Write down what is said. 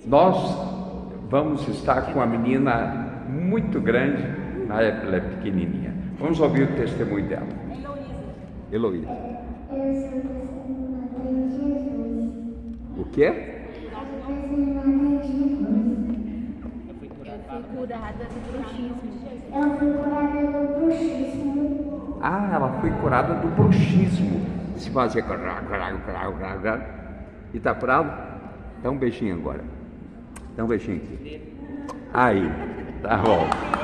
Nós vamos estar com uma menina muito grande, na época ela é pequenininha. Vamos ouvir o testemunho dela. Heloísa. Eu sou apaixonada em Jesus. O quê? Apaixonada em Jesus. Eu fui curada do bruxismo. Eu fui curada do bruxismo. Ah, ela foi curada do bruxismo. Se fazia... E tá curado? Dá um beijinho agora. Dá um beijinho aqui. Aí, tá bom.